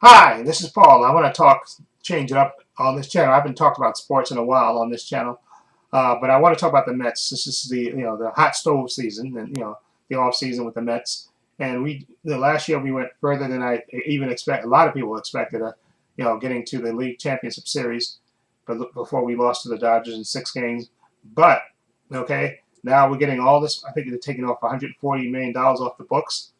Hi, this is Paul. I want to change it up on this channel. I haven't talked about sports in a while on this channel, but I want to talk about the Mets. This is the hot stove season, and the off season with the Mets. And the last year we went further than I even expect. A lot of people expected, getting to the league championship series, but before we lost to the Dodgers in 6 games. But okay, now we're getting all this. I think they're taking off $140 million off the books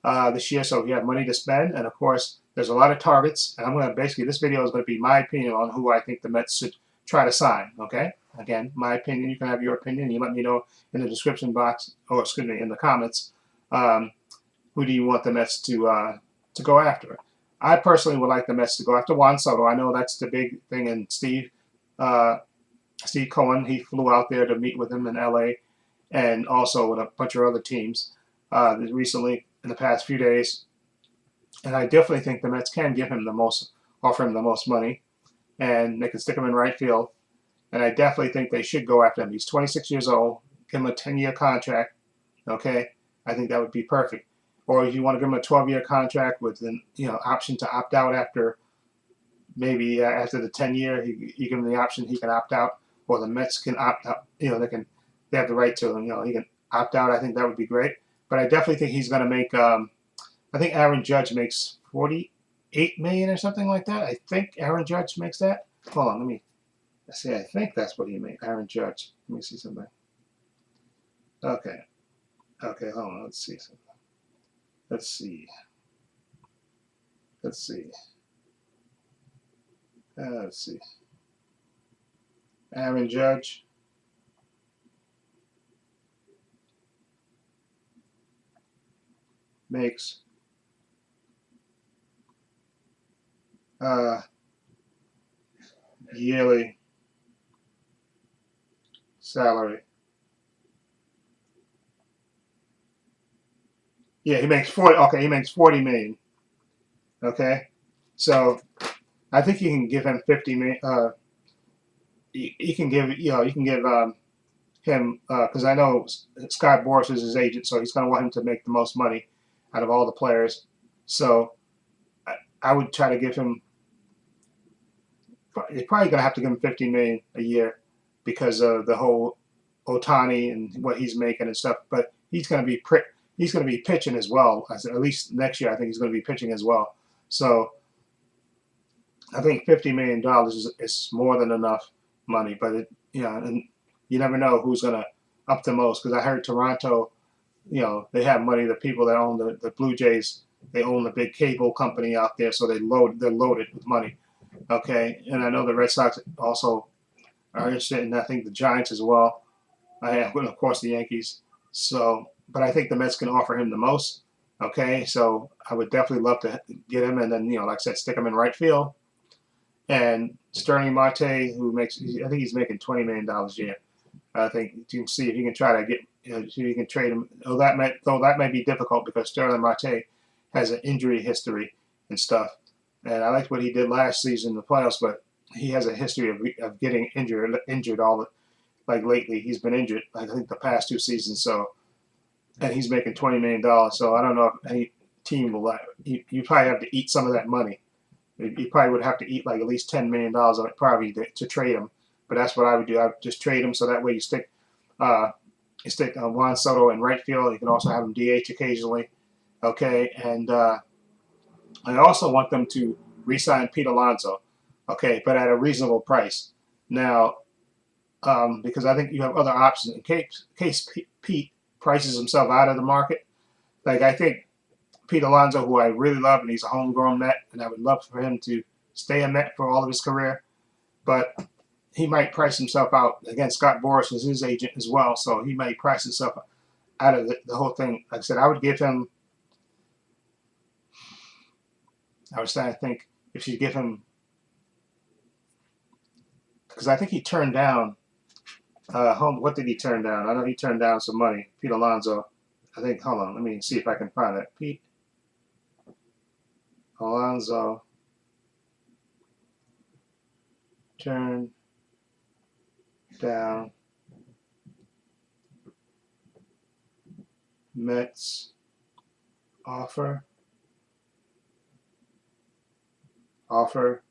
this year, so we have money to spend. And of course, there's a lot of targets. And I'm going to basically, this video is going to be my opinion on who I think the Mets should try to sign. Okay? Again, my opinion. You can have your opinion. You let me know in the description box, or excuse me, in the comments, um, who do you want the Mets to go after. I personally would like the Mets to go after Juan Soto. I know that's the big thing. And uh, Steve Cohen, he flew out there to meet with him in LA, and also with a bunch of other teams recently in the past few days. And I definitely think the Mets can offer him the most money, and they can stick him in right field. And I definitely think they should go after him. He's 26 years old. Give him a 10-year contract. Okay, I think that would be perfect. Or if you want to give him a 12-year contract with an option to opt out after maybe after the 10-year, you give him the option he can opt out, or the Mets can opt out. They have the right to. He can opt out. I think that would be great. But I definitely think he's going to make. I think Aaron Judge makes 48 million or something like that. I think Aaron Judge makes that. Hold on, let me see. I think that's what he made. Aaron Judge. Let me see something. Okay. Okay, hold on. Let's see something. Let's see. Let's see. Let's see. Aaron Judge makes uh, yearly salary. Yeah, he makes 40. Okay, he makes 40 million. Okay, so I think you can give him 50 million. You can give you can give him because I know Scott Boras is his agent, so he's going to want him to make the most money out of all the players. So I would try to give him. You're probably going to have to give him 50 million a year because of the whole Otani and what he's making and stuff. But he's going to be pitching as well. At least next year, I think he's going to be pitching as well. So I think $50 million is more than enough money. But and you never know who's going to up the most, because I heard Toronto, they have money. The people that own the Blue Jays, they own the big cable company out there, so they're loaded with money. Okay, and I know the Red Sox also are interested, and I think the Giants as well. I have, of course, the Yankees. So, but I think the Mets can offer him the most. Okay, so I would definitely love to get him, and then like I said, stick him in right field. And Sterling Marte, I think he's making $20 million a year. I think you can see if you can try to get, see if you can trade him. Though that may be difficult because Sterling Marte has an injury history and stuff. And I liked what he did last season in the playoffs, but he has a history of getting injured all the, like lately. He's been injured, I think, the past 2 seasons. So, and he's making $20 million. So I don't know if any team will. You probably have to eat some of that money. You probably would have to eat like at least $10 million of it probably to trade him. But that's what I would do. I would just trade him so that way you stick Juan Soto in right field. You can also have him DH occasionally. Okay, and I also want them to re-sign Pete Alonso. Okay, but at a reasonable price. Now, because I think you have other options in case Pete prices himself out of the market. Like I think Pete Alonso, who I really love, and he's a homegrown Met, and I would love for him to stay a Met for all of his career. But he might price himself out. Again, Scott Boras is his agent as well, so he might price himself out of the whole thing. Like I said, I would give him. I was trying to think if you give him, because I think he turned down. What did he turn down? I know he turned down some money. Pete Alonso. I think. Hold on. Let me see if I can find it. Pete Alonso turned down Mets offer offer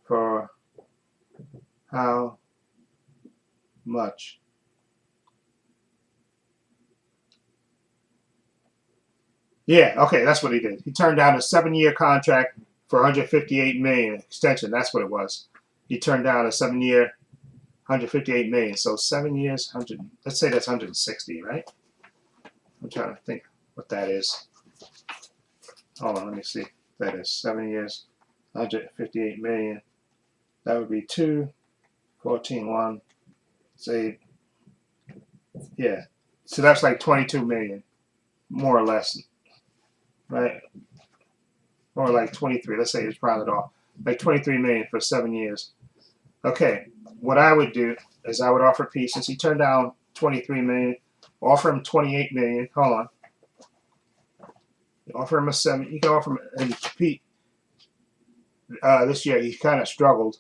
for how much? Yeah, okay, that's what he did. He turned down a 7-year contract for 158 million extension. That's what it was. He turned down a 7-year, 158 million. So 7 years, 100. Let's say that's 160, right? I'm trying to think what that is. Hold on, let me see. That is 7 years, 158 million. That would be 2, 14, 1. Say, yeah. So that's like 22 million, more or less, right? Or like 23. Let's say it's rounded off. Like 23 million for 7 years. Okay, what I would do is I would offer Pete, since he turned down 23 million, offer him 28 million. Hold on. Offer him a 7. You can offer him, and Pete, this year he kind of struggled.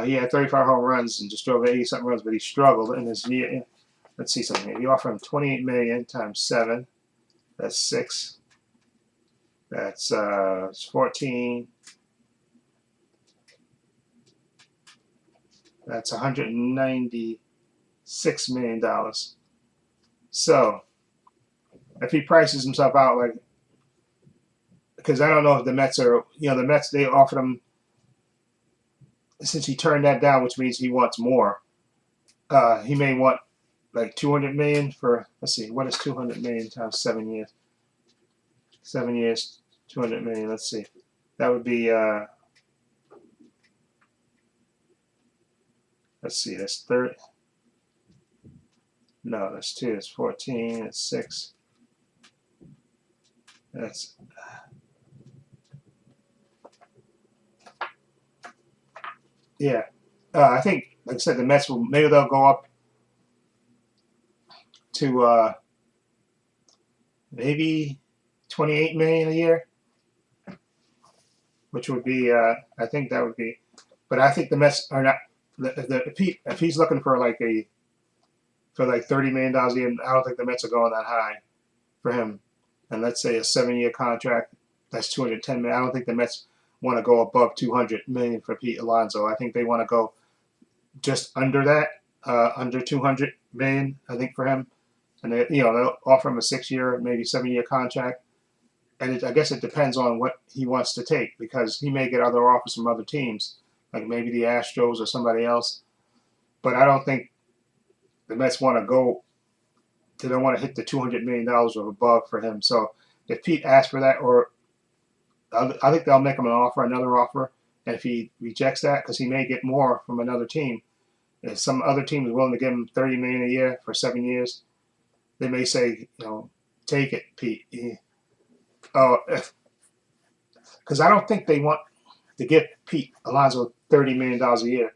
He had 35 home runs and just over 80 something runs, but he struggled in his year. Let's see something here. You offer him 28 million times 7. That's 6. That's 14. That's $196 million. So if he prices himself out, like, because I don't know if the Mets are, the Mets, they offered him, since he turned that down, which means he wants more. He may want like 200 million for, let's see, what is 200 million times 7 years? 7 years, 200 million. Let's see. That would be, let's see, that's 30. No, that's 2. It's 14. It's 6. That's, yeah. I think, like I said, the Mets will, maybe they'll go up to maybe 28 million a year, which would be, I think that would be, but I think the Mets are not, if he's looking for like $30 million a year, I don't think the Mets are going that high for him. And let's say a 7-year contract, that's 210 million. I don't think the Mets want to go above 200 million for Pete Alonso. I think they want to go just under that, under 200 million, I think, for him. And they'll offer him a 6-year, maybe 7-year contract. And I guess it depends on what he wants to take, because he may get other offers from other teams, like maybe the Astros or somebody else. But I don't think the Mets want to go. They don't want to hit the $200 million or above for him. So if Pete asks for that, or I think they'll make him another offer. And if he rejects that, because he may get more from another team, if some other team is willing to give him $30 million a year for 7 years, they may say, take it, Pete. Because I don't think they want to give Pete Alonso $30 million a year.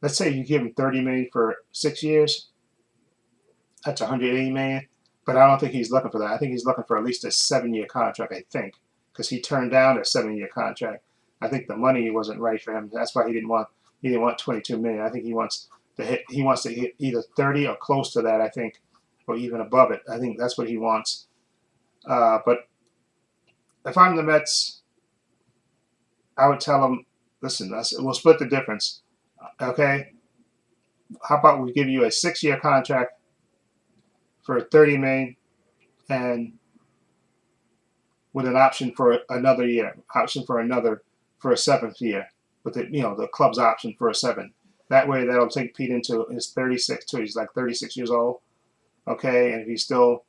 Let's say you give him $30 million for 6 years. That's $180 million. But I don't think he's looking for that. I think he's looking for at least a 7-year contract, I think, because he turned down a 7-year contract. I think the money wasn't right for him. That's why he didn't want 22 million. I think he wants to hit either 30 or close to that, I think, or even above it. I think that's what he wants. But if I'm the Mets, I would tell him, listen, we'll split the difference. Okay? How about we give you a 6-year contract for 30 million, and with an option for another year, for a 7th year, with the club's option for a 7. That way, that'll take Pete into his 36 too. He's like 36 years old. Okay, and if he's still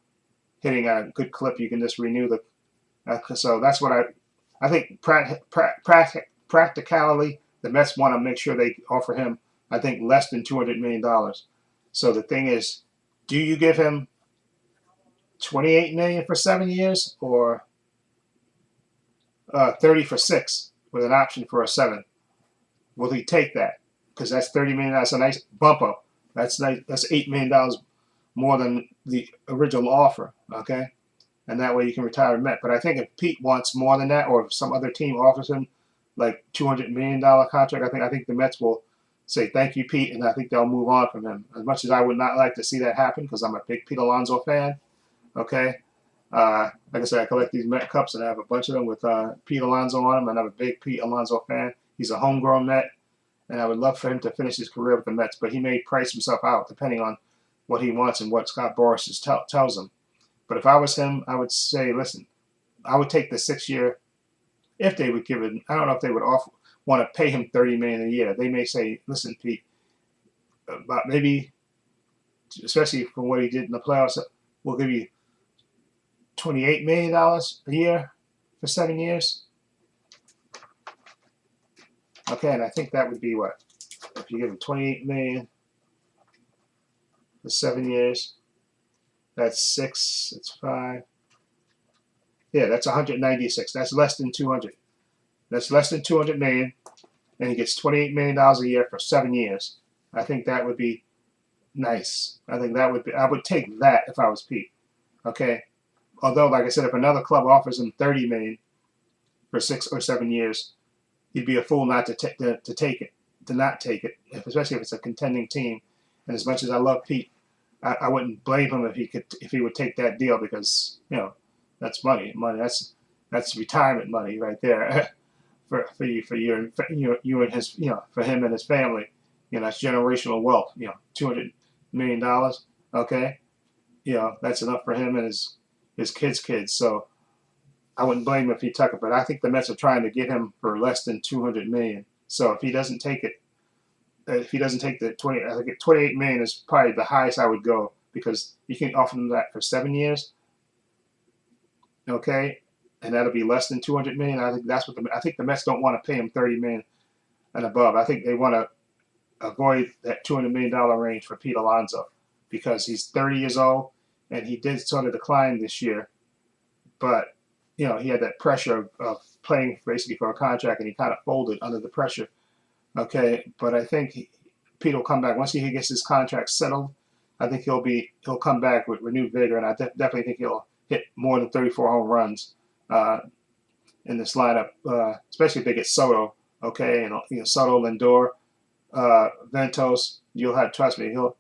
hitting at a good clip, you can just renew the. So that's what I think. Practically, the Mets want to make sure they offer him, I think, less than $200 million. So the thing is, do you give him 28 million for 7 years, or 30 for 6 with an option for a 7? Will he take that? Because that's 30 million. That's a nice bump up. That's nice. That's $8 million more than the original offer. Okay, and that way you can retire a Met. But I think if Pete wants more than that, or if some other team offers him like $200 million contract, I think the Mets will say thank you, Pete, and I think they'll move on from him. As much as I would not like to see that happen, because I'm a big Pete Alonso fan. Okay, Like I said, I collect these Met cups, and I have a bunch of them with Pete Alonso on them, and I'm a big Pete Alonso fan. He's a homegrown Met, and I would love for him to finish his career with the Mets, but he may price himself out depending on what he wants and what Scott Boras tells him. But if I was him, I would say, listen, I would take the 6 year if they would give it. I don't know if they would want to pay him $30 million a year. They may say, listen, Pete, about maybe, especially for what he did in the playoffs, we'll give you $28 million a year for 7 years. Okay, and I think that would be what? If you give him $28 million for 7 years, that's six, it's five. Yeah, that's 196. That's less than 200. That's less than 200 million, and he gets $28 million a year for 7 years. I think that would be nice. I think that would be. I would take that if I was Pete. Okay. Although, like I said, if another club offers him $30 million for 6 or 7 years, he'd be a fool not to take it, to not take it, especially if it's a contending team. And as much as I love Pete, I wouldn't blame him if he would take that deal, because that's money. That's retirement money right there for you and his for him and his family. That's generational wealth. $200 million. Okay, that's enough for him and his kids. So I wouldn't blame him if he took it. But I think the Mets are trying to get him for less than $200 million. So if he doesn't take it, if he doesn't take the 20, I think $28 million is probably the highest I would go, because you can offer him that for 7 years. Okay, and that'll be less than $200 million. I think that's what I think the Mets don't want to pay him $30 million and above. I think they want to avoid that $200 million range for Pete Alonso, because he's 30 years old and he did sort of decline this year, but he had that pressure of playing basically for a contract, and he kind of folded under the pressure. Okay, but I think Pete will come back once he gets his contract settled. I think he'll come back with renewed vigor, and I definitely think he'll hit more than 34 home runs in this lineup, especially if they get Soto. Okay, and Soto, Lindor, Ventos. Trust me, you'll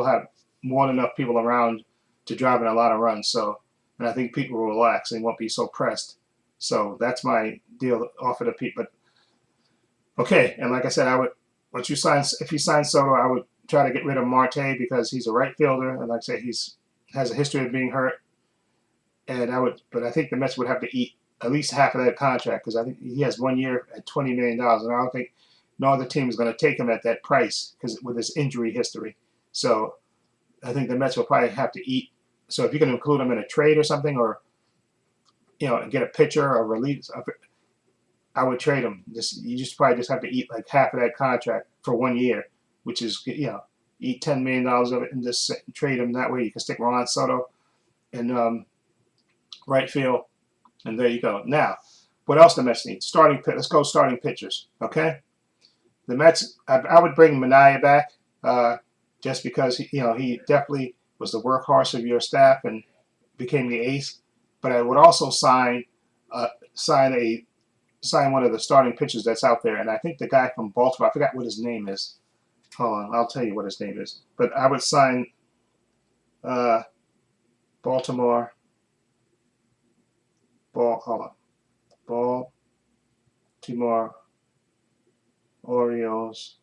have more than enough people around to drive in a lot of runs. So, and I think Pete will relax and won't be so pressed. So that's my deal offer to Pete. But okay, and like I said, if you sign Soto, I would try to get rid of Marte, because he's a right fielder, and like I say, has a history of being hurt. But I think the Mets would have to eat at least half of that contract, because I think he has 1 year at $20 million, and I don't think no other team is going to take him at that price, because with his injury history. So I think the Mets will probably have to eat. So if you can include him in a trade or something, or get a pitcher or release, I would trade him. You probably just have to eat like half of that contract for 1 year, which is eat $10 million of it and just trade him. That way you can stick Juan Soto in right field, and there you go. Now, what else the Mets need? Let's go starting pitchers. Okay, the Mets. I would bring Manaea back, just because he definitely was the workhorse of your staff and became the ace. But I would also sign one of the starting pitchers that's out there, and I think the guy from Baltimore, I forgot what his name is. Hold on, I'll tell you what his name is. But I would sign Baltimore. Baltimore Orioles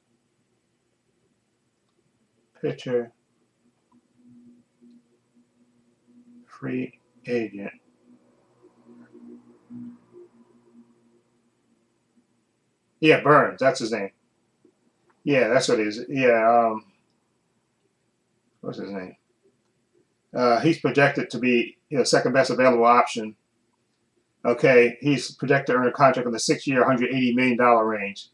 pitcher, free agent. Yeah, Burns. That's his name. Yeah, that's what it is. Yeah. What's his name? He's projected to be second best available option. Okay, he's projected to earn a contract in the 6-year, $180 million range.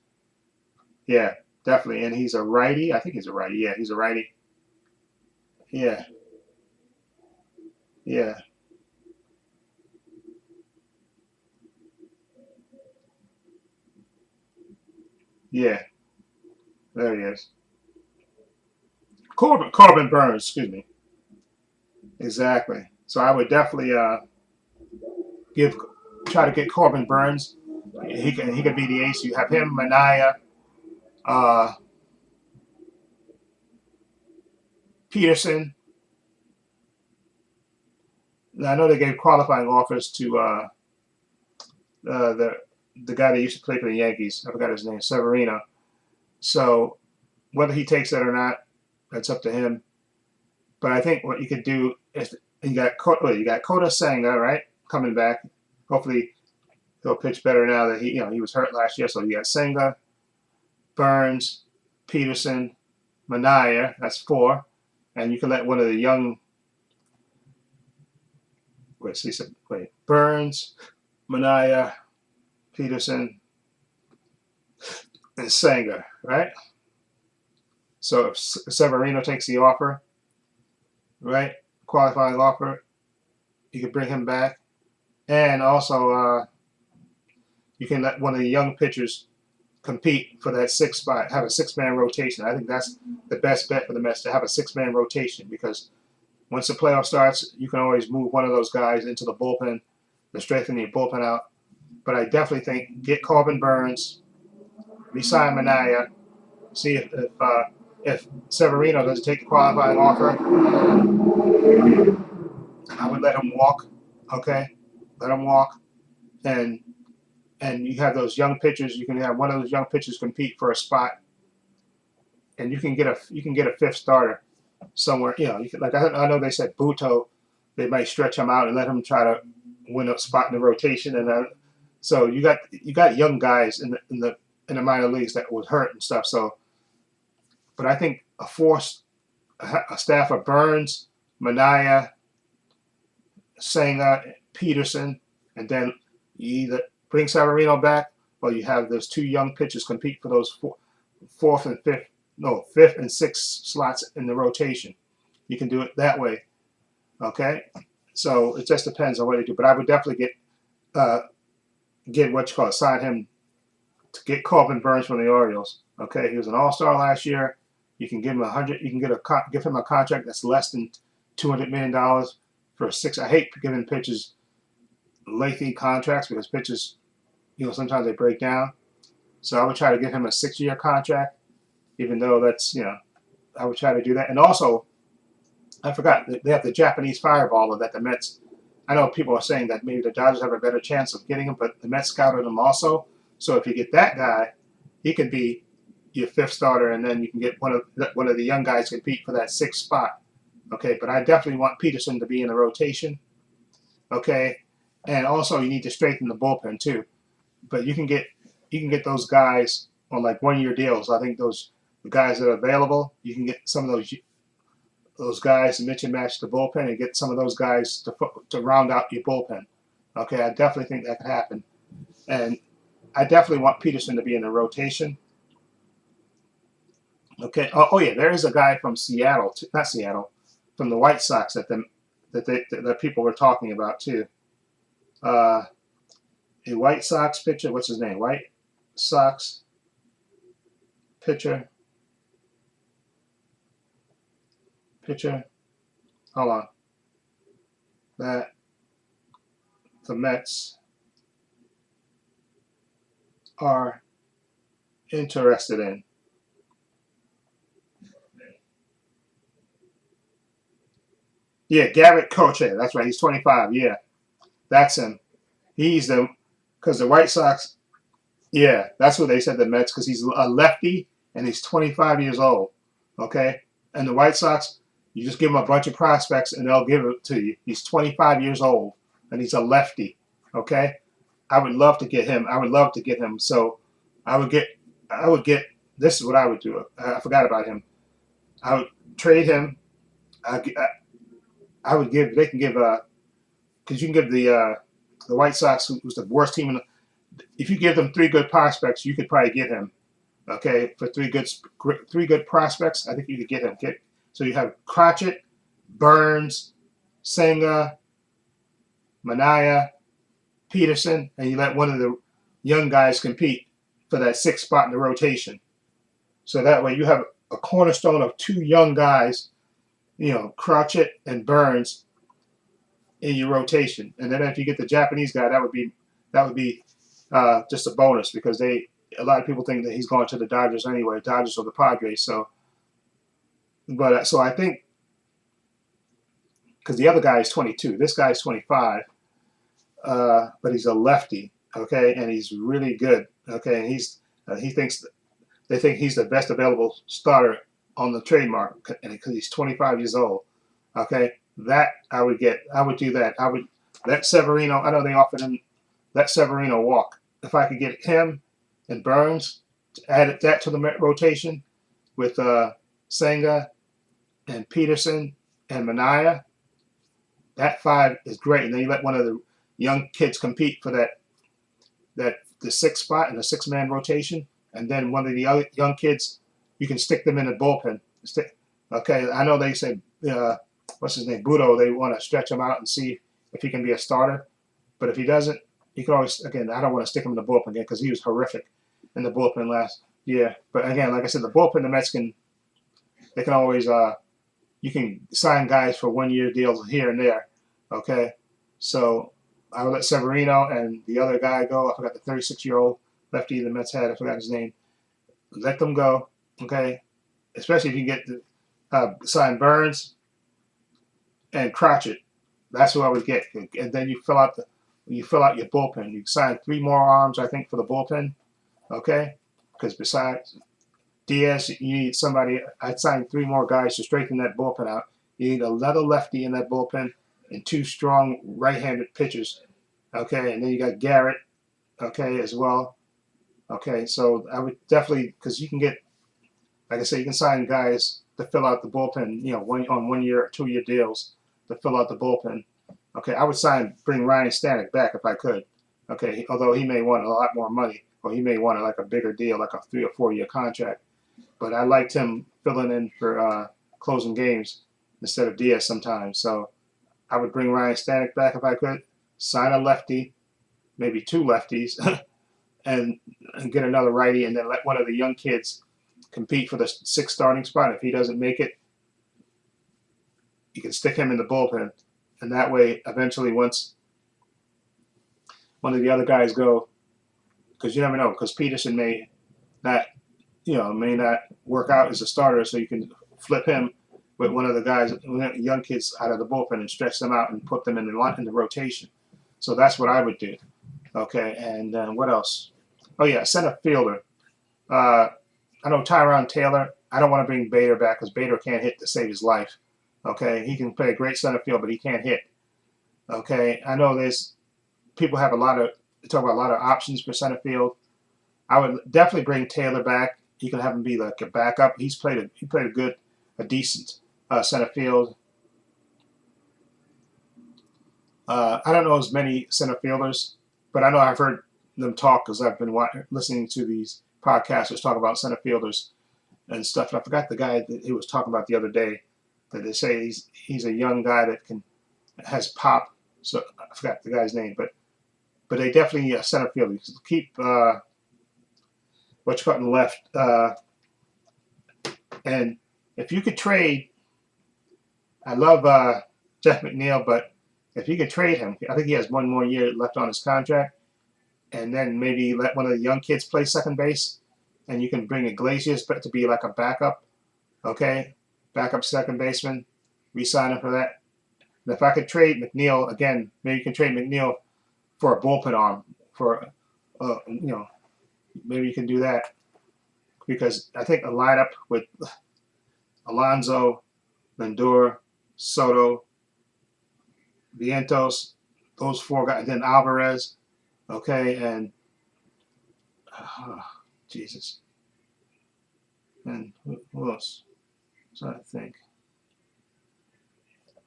Yeah, definitely. And he's a righty. I think he's a righty. Yeah, he's a righty. Yeah, yeah, yeah. There he is. Corbin Burns. Excuse me. Exactly. So I would definitely give try to get Corbin Burns. He could be the ace. You have him, Manaea, uh, Peterson, I know they gave qualifying offers to the guy that used to play for the Yankees. I forgot his name, Severino. So whether he takes that or not, that's up to him. But I think what you could do is you got Kota Senga, right, coming back. Hopefully he'll pitch better now that he was hurt last year. So you got Senga, Burns, Peterson, Manaea. That's 4, and you can let one of the young. Burns, Manaea, Peterson, and Senga, right? So if Severino takes the offer, right, qualifying offer, you can bring him back, and also you can let one of the young pitchers compete for that 6th spot, have a 6-man rotation. I think that's the best bet for the Mets, to have a 6-man rotation, because once the playoff starts, you can always move one of those guys into the bullpen to strengthen your bullpen out. But I definitely think get Corbin Burns, resign Manaea, see if Severino doesn't take the qualifying offer, I would let him walk. Okay, let him walk, and you have those young pitchers. You can have one of those young pitchers compete for a spot, and you can get a 5th starter somewhere. You can, like I know they said Buto, they might stretch him out and let him try to win a spot in the rotation, and so you got young guys in the minor leagues that was hurt and stuff. So, but I think a staff of Burns, Manaea, Senga, Peterson, and then you either bring Severino back, or you have those 2 young pitchers compete for those 5th and 6th slots in the rotation. You can do it that way. Okay, so it just depends on what you do. But I would definitely sign him to get Corbin Burns from the Orioles. Okay, he was an All-Star last year. You can give him You can give him a contract that's less than $200 million for 6. I hate giving pitchers lengthy contracts, because pitchers, sometimes they break down. So I would try to give him a 6-year contract, even though that's I would try to do that. And also, I forgot, they have the Japanese fireballer that the Mets. I know people are saying that maybe the Dodgers have a better chance of getting him, but the Mets scouted him also. So if you get that guy, he could be your 5th starter, and then you can get one of the young guys compete for that 6th spot. Okay, but I definitely want Peterson to be in the rotation. Okay, and also you need to strengthen the bullpen too. But you can get those guys on like 1-year deals. I think the guys that are available, you can get some of those guys to mix and match the bullpen, and get some of those guys to round out your bullpen. Okay, I definitely think that could happen, and I definitely want Peterson to be in the rotation. Okay. Oh yeah, there is a guy from Seattle, not Seattle, from the White Sox that people were talking about too. A White Sox pitcher. What's his name? White Sox pitcher. Hold on. That the Mets are interested in. Yeah, Garrett Coche. That's right. He's 25. Yeah, that's him. He's because the White Sox. Yeah, that's what they said, the Mets, because he's a lefty and he's 25 years old. Okay, and the White Sox, you just give him a bunch of prospects and they'll give it to you. He's 25 years old and he's a lefty. Okay, I would love to get him. So I would get. This is what I would do. I forgot about him. I would trade him. I would give. They can give. Because you can give the White Sox, who's the worst team if you give them 3 good prospects, you could probably get him. Okay, for 3 good prospects, I think you could get him. So you have Crotchet, Burns, Senga, Manaea, Peterson, and you let one of the young guys compete for that 6th spot in the rotation. So that way you have a cornerstone of 2 young guys, Crotchet and Burns, in your rotation. And then if you get the Japanese guy, that would be just a bonus, because a lot of people think that he's going to the Dodgers anyway, Dodgers or the Padres. So I think because the other guy is 22. This guy is 25, but he's a lefty. Okay, and he's really good. Okay, and he thinks they think he's the best available starter on the trade market, and because he's 25 years old. Okay, that I would get. I would do that. I would let Severino. I know they offered him. Let Severino walk. If I could get him and Burns to add that to the rotation with Senga and Peterson and Mania, that five is great. And then you let one of the young kids compete for the sixth spot in the six-man rotation, and then one of the other young kids, you can stick them in the bullpen. Okay, I know they say what's his name, Budo. They want to stretch him out and see if he can be a starter, but if he doesn't, you can always, again, I don't want to stick him in the bullpen again because he was horrific in the bullpen last year. But again, like I said, the bullpen, the Mets can always you can sign guys for 1-year deals here and there. Okay, so I would let Severino and the other guy go. I forgot the 36-year-old lefty the Mets had. I forgot his name. Let them go. Okay, especially if you get to sign Burns and Crotchet. That's who I would get. And then you fill out your bullpen. You sign 3 more arms, I think, for the bullpen. Okay, because besides Diaz, you need somebody. I'd sign 3 more guys to straighten that bullpen out. You need another lefty in that bullpen and 2 strong right-handed pitchers. Okay, and then you got Garrett. Okay, as well. Okay, so I would definitely, because you can get, like I said, you can sign guys to fill out the bullpen. You know, on 1-year or 2-year deals to fill out the bullpen. Okay, I would bring Ryan Stanek back if I could. Okay, although he may want a lot more money, or he may want like a bigger deal, like a 3 or 4-year contract. But I liked him filling in for closing games instead of Diaz sometimes. So I would bring Ryan Stanek back if I could, sign a lefty, maybe 2 lefties, and get another righty, and then let one of the young kids compete for the 6th starting spot. If he doesn't make it, you can stick him in the bullpen. And that way, eventually, once one of the other guys go, because you never know, because Peterson may not work out as a starter, so you can flip him with one of the guys, young kids, out of the bullpen and stretch them out and put them in the rotation. So that's what I would do. Okay, and what else? Oh yeah, center fielder. I know Tyrone Taylor. I don't want to bring Bader back because Bader can't hit to save his life. Okay, he can play a great center field, but he can't hit. Okay, I know people have talk about a lot of options for center field. I would definitely bring Taylor back. You can have him be like a backup. He played a decent center field. I don't know as many center fielders, but I know I've heard them talk because I've been listening to these podcasters talk about center fielders and stuff. And I forgot the guy that he was talking about the other day. That they say he's a young guy that has pop. So I forgot the guy's name, but they definitely center field. You keep what you got in left, and if you could trade, I love Jeff McNeil, but if you could trade him, I think he has 1 more year left on his contract, and then maybe let one of the young kids play second base, and you can bring Iglesias to be like a backup. Okay. Backup second baseman, re-sign him for that. And if I could trade McNeil again, maybe you can trade McNeil for a bullpen arm. Maybe you can do that because I think a lineup with Alonso, Lindor, Soto, Vientos, those 4 guys, then Alvarez, okay, and Jesus, and who else? So I think.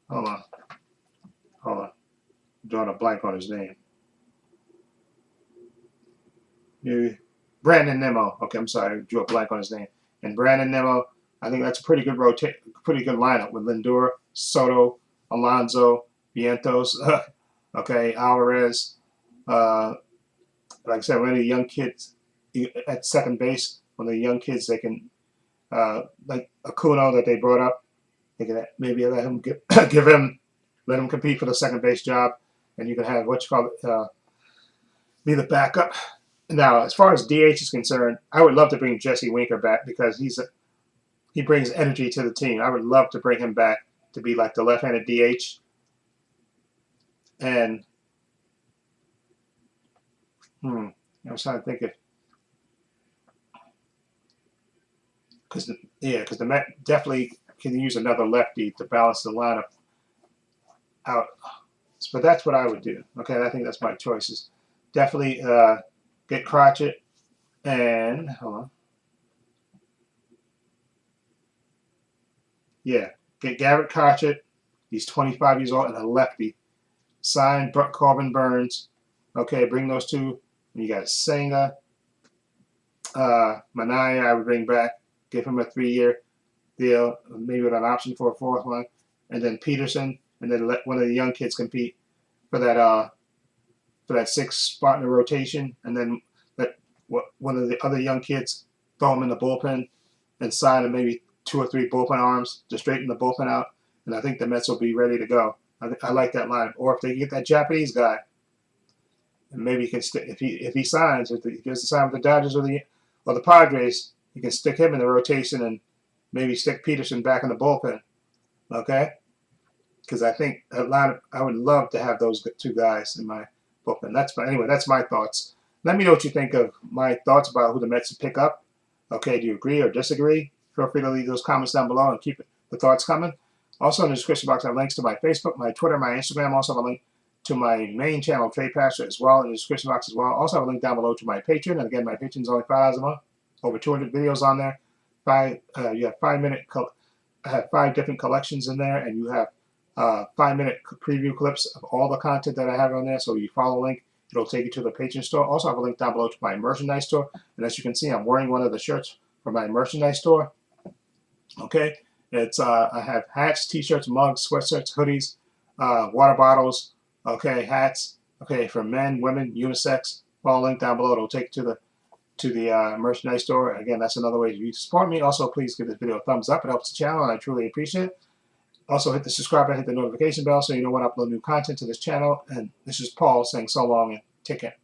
Hold on. I'm drawing a blank on his name. Brandon Nimmo. Okay, I'm sorry, I drew a blank on his name. And Brandon Nimmo, I think that's a pretty good lineup with Lindor, Soto, Alonso, Vientos, okay, Alvarez. Like I said, one of the young kids at second base, one of the young kids they can. Like Acuna that they brought up, they can maybe let him let him compete for the second base job, and you can have be the backup. Now, as far as DH is concerned, I would love to bring Jesse Winker back because he brings energy to the team. I would love to bring him back to be like the left-handed DH And I was trying to think of because because the Met definitely can use another lefty to balance the lineup out. But that's what I would do. Okay, I think that's my choices. Definitely get Crotchet and hold on. Yeah, get Garrett Crotchet. He's 25 years old and a lefty. Sign Corbin Burns. Okay, bring those two. You got Senga, Manaya. I would bring back. Give him a 3-year deal, maybe with an option for a fourth one, and then Peterson, and then let one of the young kids compete for that sixth spot in the rotation, and then let one of the other young kids throw him in the bullpen and sign him maybe 2 or 3 bullpen arms to straighten the bullpen out, and I think the Mets will be ready to go. I like that line. Or if they get that Japanese guy, and maybe he can if he signs, if he gets to sign with the Dodgers or the Padres, you can stick him in the rotation and maybe stick Peterson back in the bullpen. Okay, because I think I would love to have those 2 guys in my bullpen. That's my thoughts. Let me know what you think of my thoughts about who the Mets pick up. Okay, do you agree or disagree? Feel free to leave those comments down below and keep the thoughts coming. Also in the description box, I have links to my Facebook, my Twitter, my Instagram. Also have a link to my main channel, Trepacer, as well in the description box as well. Also have a link down below to my Patreon. And again, my Patreon is only $5 a month. Over 200 videos on there. You have 5-minute. I have 5 different collections in there, and you have 5-minute preview clips of all the content that I have on there. So you follow the link, it'll take you to the Patreon store. Also, I have a link down below to my merchandise store. And as you can see, I'm wearing one of the shirts from my merchandise store. Okay, it's I have hats, t-shirts, mugs, sweatshirts, hoodies, water bottles. Okay, hats. Okay, for men, women, unisex. Follow link down below. It'll take you to the merchandise store. Again, that's another way you support me. Also, please give this video a thumbs up. It helps the channel, and I truly appreciate it. Also, hit the subscribe button, hit the notification bell so you know when I upload new content to this channel. And this is Paul saying so long and take care.